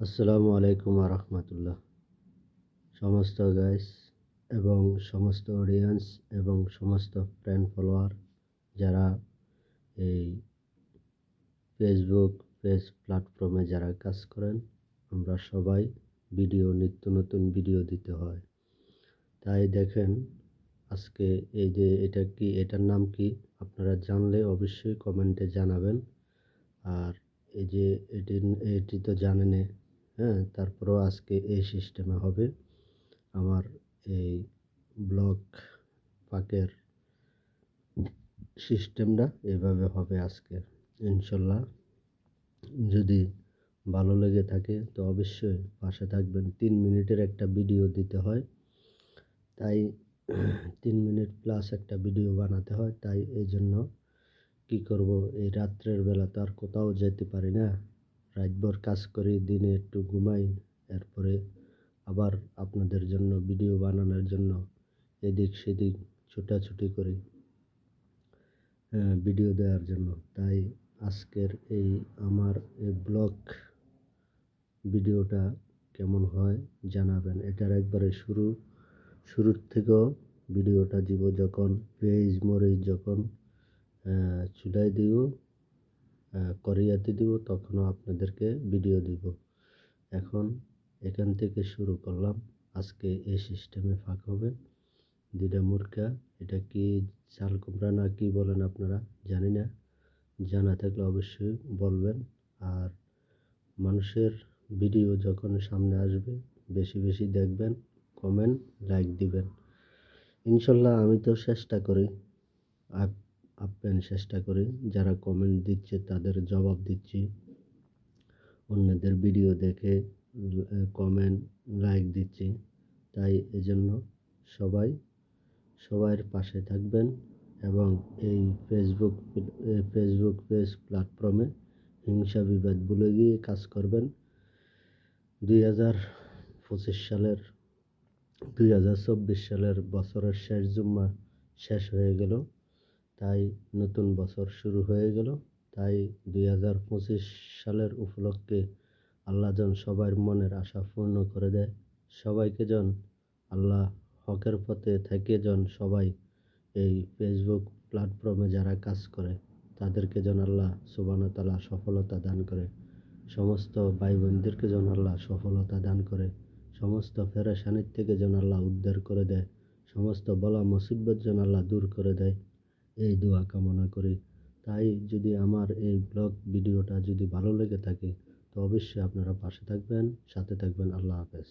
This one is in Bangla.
আসসালামু আলাইকুম রাহমাতুল্লাহ। সমস্ত গাইস এবং সমস্ত অডিয়েন্স এবং সমস্ত ফ্রেন্ড ফলোয়ার যারা এই ফেসবুক পেজ প্ল্যাটফর্মে যারা কাজ করেন, আমরা সবাই নিত্য নতুন ভিডিও দিতে হয়। তাই দেখেন আজকে এই যে এটার নাম কি আপনারা জানলে অবশ্যই কমেন্টে জানাবেন। আর এই যে এটি তো জানেনই, হ্যাঁ, তারপরেও আজকে এই সিস্টেমে হবে। আমার এই ব্লগ পাকের সিস্টেমটা এভাবে হবে আজকে ইনশাল্লাহ। যদি ভালো লেগে থাকে তো অবশ্যই পাশে থাকবেন। 3 মিনিটের একটা ভিডিও দিতে হয়, তাই 3 মিনিট প্লাস একটা ভিডিও বানাতে হয়। তাই এই জন্য কি করব, এই রাত্রের বেলা তো আর কোথাও যেতে পারি না। রাতভর কাজ করি, দিনে একটু ঘুমাই, এরপরে আবার আপনাদের জন্য ভিডিও বানানোর জন্য এদিক সেদিক ছোটাছুটি করি, ভিডিও দেওয়ার জন্য। তাই আজকের আমার এই ব্লগ ভিডিওটা কেমন হয় জানাবেন। এটার একবারে শুরুর থেকেও ভিডিওটা দিব, যখন পেঁয়াজ মরিচ যখন চুলায় দিব, কড়াইতে দিব, তখনও আপনাদেরকে ভিডিও দিব। এখন এখান থেকে শুরু করলাম। আজকে এই সিস্টেমে ফাঁক হবে। দুইটা মুরগা, এটা কি চাল কুমড়া না কি বলেন আপনারা, জানি না। জানা থাকলে অবশ্যই বলবেন। আর মানুষের ভিডিও যখন সামনে আসবে বেশি বেশি দেখবেন, কমেন্ট লাইক দিবেন। ইনশাল্লাহ আমি তো চেষ্টা করি, আপ্যায়ন চেষ্টা করি। যারা কমেন্ট দিচ্ছে তাদের জবাব দিচ্ছি, অন্যদের ভিডিও দেখে কমেন্ট লাইক দিচ্ছি। তাই এজন্য সবার পাশে থাকবেন এবং এই ফেসবুক পেজ প্ল্যাটফর্মে হিংসা বিবাদ ভুলে গিয়ে কাজ করবেন। 2024 সালের বছরের শেষ জুম্মা শেষ হয়ে গেল, তাই নতুন বছর শুরু হয়ে গেল। তাই 2025 সালের উপলক্ষে আল্লাহ যেন সবার মনের আশা পূর্ণ করে দেয়। সবাইকে যেন আল্লাহ হকের পথে থেকে যেন সবাই এই ফেসবুক প্ল্যাটফর্মে যারা কাজ করে তাদেরকে যেন আল্লাহ সুবহানাহু ওয়া তাআলা সফলতা দান করে। সমস্ত ভাই বোনদেরকে যেন আল্লাহ সফলতা দান করে। সমস্ত পেরেশানির থেকে যেন আল্লাহ উদ্ধার করে দেয়। সমস্ত বলা মুসিবত যেন আল্লাহ দূর করে দেয়, এই দোয়া কামনা করি। তাই যদি আমার এই ব্লগ ভিডিওটা যদি ভালো লেগে থাকে তো অবশ্যই আপনারা পাশে থাকবেন, সাথে থাকবেন। আল্লাহ হাফেজ।